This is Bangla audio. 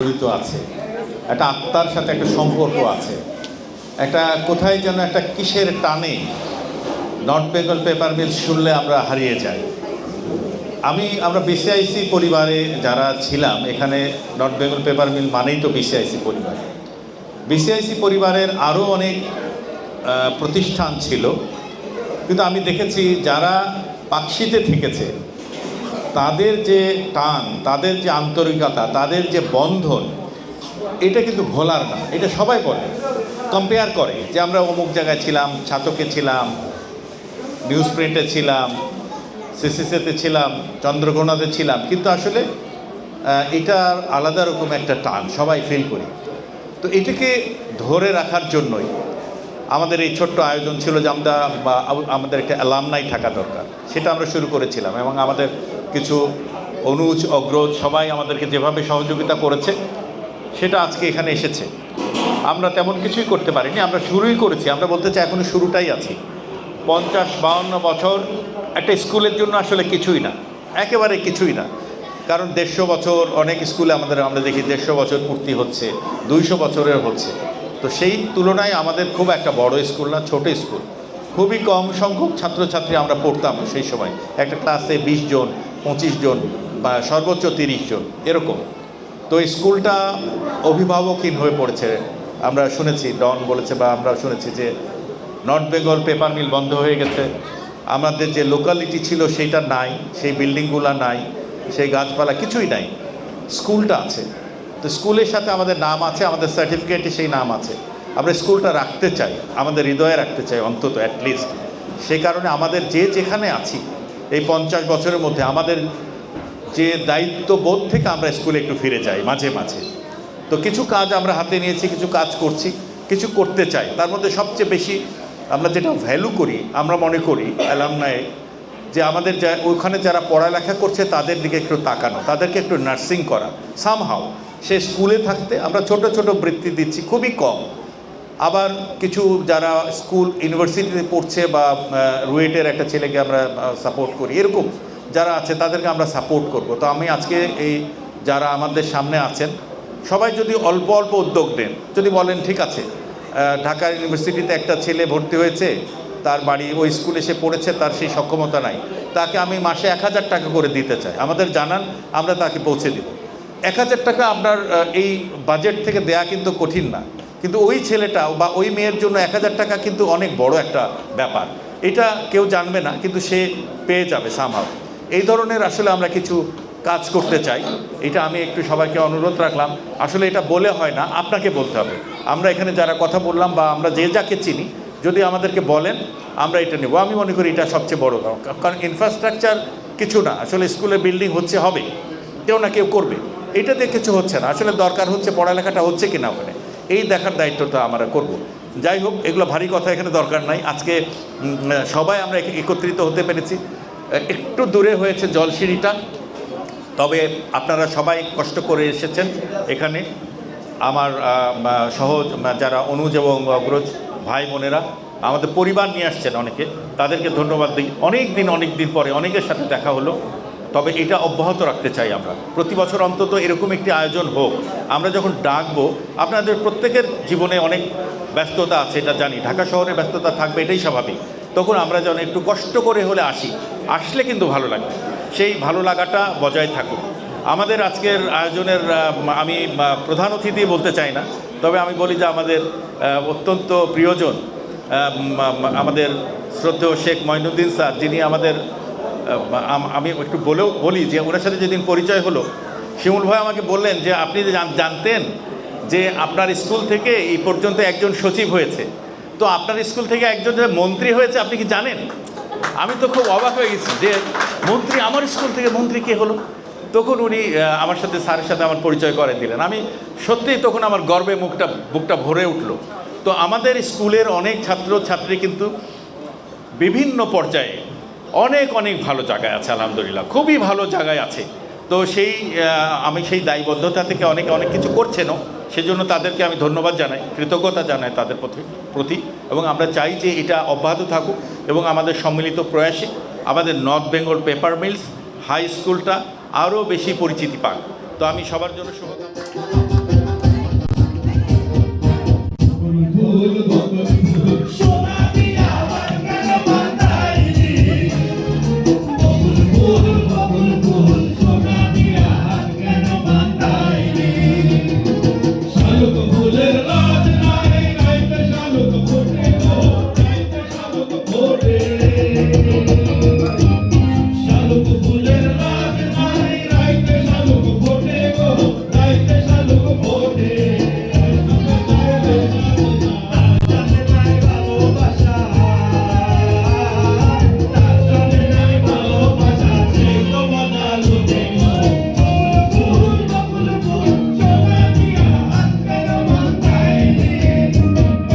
জড়িত আছে, একটা আত্মার সাথে একটা সম্পর্ক আছে, একটা কোথায় যেন একটা কিসের টানে নর্থ বেঙ্গল পেপার মিল শুনলে আমরা হারিয়ে যাই। আমরা বিসিআইসি পরিবারে যারা ছিলাম, এখানে নর্থ বেঙ্গল পেপার মিল মানেই তো বিসিআইসি পরিবার। বিসিআইসি পরিবারের আরও অনেক প্রতিষ্ঠান ছিল, কিন্তু আমি দেখেছি যারা পাকশিতে থেকেছে তাদের যে টান, তাদের যে আন্তরিকতা, তাদের যে বন্ধন, এটা কিন্তু ভোলার না। এটা সবাই বলে, কম্পেয়ার করে যে আমরা অমুক জায়গায় ছিলাম, ছাতকে ছিলাম, নিউজ প্রিন্টে ছিলাম, সিসিসিতে ছিলাম, চন্দ্রকোনাতে ছিলাম, কিন্তু আসলে এটা আলাদা রকম একটা টান সবাই ফিল করি। তো এটাকে ধরে রাখার জন্যই আমাদের এই ছোট্ট আয়োজন ছিল যে আমাদের একটা অ্যালামনাই থাকা দরকার। সেটা আমরা শুরু করেছিলাম এবং আমাদের কিছু অনুজ অগ্রজ সবাই আমাদেরকে যেভাবে সহযোগিতা করেছে সেটা আজকে এখানে এসেছে। আমরা তেমন কিছুই করতে পারিনি, আমরা শুরুই করেছি। আমরা বলতে চাই এখনও শুরুটাই আছি। 50-52 বছর একটা স্কুলের জন্য আসলে কিছুই না, একেবারে কিছুই না। কারণ 150 বছর অনেক স্কুলে আমরা দেখি 150 বছর পূর্তি হচ্ছে, 200 বছরের হচ্ছে। তো সেই তুলনায় আমাদের খুব একটা বড় স্কুল না, ছোট স্কুল। খুবই কম সংখ্যক ছাত্রছাত্রী আমরা পড়তাম সেই সময়। একটা ক্লাসে 20 জন, 25 জন বা সর্বোচ্চ 30 জন এরকম। তো স্কুলটা অভিভাবকহীন হয়ে পড়েছে। আমরা শুনেছি, ডন বলেছে বা আমরা শুনেছি যে নর্থ বেঙ্গল পেপার মিল বন্ধ হয়ে গেছে। আমাদের যে লোকালিটি ছিল সেইটা নাই, সেই বিল্ডিংগুলো নাই, সেই গাছপালা কিছুই নাই, স্কুলটা আছে। তো স্কুলের সাথে আমাদের নাম আছে, আমাদের সার্টিফিকেটে সেই নাম আছে। আমরা স্কুলটা রাখতে চাই, আমাদের হৃদয়ে রাখতে চাই অন্তত অ্যাটলিস্ট। সেই কারণে আমাদের যেখানে আছি এই 50 বছরের মধ্যে আমাদের যে দায়িত্ববোধ থেকে আমরা স্কুলে একটু ফিরে যাই মাঝে মাঝে। তো কিছু কাজ আমরা হাতে নিয়েছি, কিছু কাজ করছি, কিছু করতে চাই। তার মধ্যে সবচেয়ে বেশি আমরা যেটা ভ্যালু করি, আমরা মনে করি অ্যালামনাই, যে আমাদের ওইখানে যারা পড়ালেখা করছে তাদের দিকে একটু তাকানো, তাদেরকে একটু নার্সিং করা সামহাও। সে স্কুলে থাকতে আমরা ছোট ছোট বৃত্তি দিচ্ছি, খুবই কম। আবার কিছু যারা স্কুল ইউনিভার্সিটিতে পড়ছে বা রুয়েটের একটা ছেলেকে আমরা সাপোর্ট করি, এরকম যারা আছে তাদেরকে আমরা সাপোর্ট করব। তো আমি আজকে এই যারা আমাদের সামনে আছেন সবাই যদি অল্প অল্প উদ্যোগ দেন, যদি বলেন ঠিক আছে ঢাকা ইউনিভার্সিটিতে একটা ছেলে ভর্তি হয়েছে, তার বাড়ি ওই স্কুলে সে পড়েছে, তার সেই সক্ষমতা নাই, তাকে আমি মাসে 1000 টাকা করে দিতে চাই, আমাদের জানান, আমরা তাকে পৌঁছে দেব। 1000 টাকা আপনার এই বাজেট থেকে দেয়া কিন্তু কঠিন না, কিন্তু ওই ছেলেটা বা ওই মেয়ের জন্য 1000 টাকা কিন্তু অনেক বড় একটা ব্যাপার। এটা কেউ জানবে না, কিন্তু সে পেয়ে যাবে সামহাও। এই ধরনের আসলে আমরা কিছু কাজ করতে চাই। এটা আমি একটু সবাইকে অনুরোধ রাখলাম। আসলে এটা বলে হয় না, আপনাকে বলতে হবে। আমরা এখানে যারা কথা বললাম বা আমরা যে যাকে চিনি, যদি আমাদেরকে বলেন আমরা এটা নেব। আমি মনে করি এটা সবচেয়ে বড় কারণ ইনফ্রাস্ট্রাকচার কিছু না, আসলে স্কুলে বিল্ডিং হচ্ছে, হবে, কেউ না কেউ করবে, এটা দিয়ে কিছু হচ্ছে না। আসলে দরকার হচ্ছে পড়ালেখাটা হচ্ছে কিনা ওখানে, এই দেখার দায়িত্বটা আমরা করব। যাই হোক, এগুলো ভারী কথা এখানে দরকার নাই। আজকে সবাই আমরা একত্রিত হতে পেরেছি। একটু দূরে হয়েছে জলসিঁড়িটা, তবে আপনারা সবাই কষ্ট করে এসেছেন এখানে। আমার সহজ যারা অনুজ এবং অগ্রজ ভাই বোনেরা আমাদের পরিবার নিয়ে আসছেন অনেকে, তাদেরকে ধন্যবাদ দিই। অনেক দিন পরে অনেকের সাথে দেখা হলো, তবে এটা অব্যাহত রাখতে চাই আমরা। প্রতি বছর অন্তত এরকম একটি আয়োজন হোক। আমরা যখন ডাকবো, আপনাদের প্রত্যেকের জীবনে অনেক ব্যস্ততা আছে, এটা জানি, ঢাকা শহরে ব্যস্ততা থাকবে, এটাই স্বাভাবিক। তখন আমরা যেন একটু কষ্ট করে হলে আসলে কিন্তু ভালো লাগবে, সেই ভালো লাগাটা বজায় থাকুক। আমাদের আজকের আয়োজনের আমি প্রধান অতিথি বলতে চাই না, তবে আমি বলি যে আমাদের অত্যন্ত প্রিয়জন, আমাদের শ্রদ্ধেয় শেখ মঈনুদ্দিন স্যার, যিনি আমাদের আমি একটু বলি যে ওনার সাথে যেদিন পরিচয় হলো, শিমুল ভাই আমাকে বললেন যে আপনি জানতেন যে আপনার স্কুল থেকে এই পর্যন্ত একজন সচিব হয়েছে, তো আপনার স্কুল থেকে একজন মন্ত্রী হয়েছে, আপনি কি জানেন? আমি তো খুব অবাক হয়ে গেছি যে মন্ত্রী, আমার স্কুল থেকে মন্ত্রী কে হলো। তখন উনি আমার সাথে, স্যারের সাথে আমার পরিচয় করে দিলেন। আমি সত্যিই তখন আমার গর্বে বুকটা ভরে উঠল। তো আমাদের স্কুলের অনেক ছাত্রছাত্রী কিন্তু বিভিন্ন পর্যায়ে অনেক ভালো জায়গায় আছে, আলহামদুলিল্লাহ, খুবই ভালো জায়গায় আছে। তো আমি সেই দায়বদ্ধতা থেকে অনেক কিছু করছেনও, সেজন্য তাদেরকে আমি ধন্যবাদ জানাই, কৃতজ্ঞতা জানাই তাদের প্রতি। এবং আমরা চাই যে এটা অব্যাহত থাকুক এবং আমাদের সম্মিলিত প্রয়াসে আমাদের north Bengal paper mills high স্কুলটা আরও বেশি পরিচিতি পাক। তো আমি সবার জন্য শুভকামনা।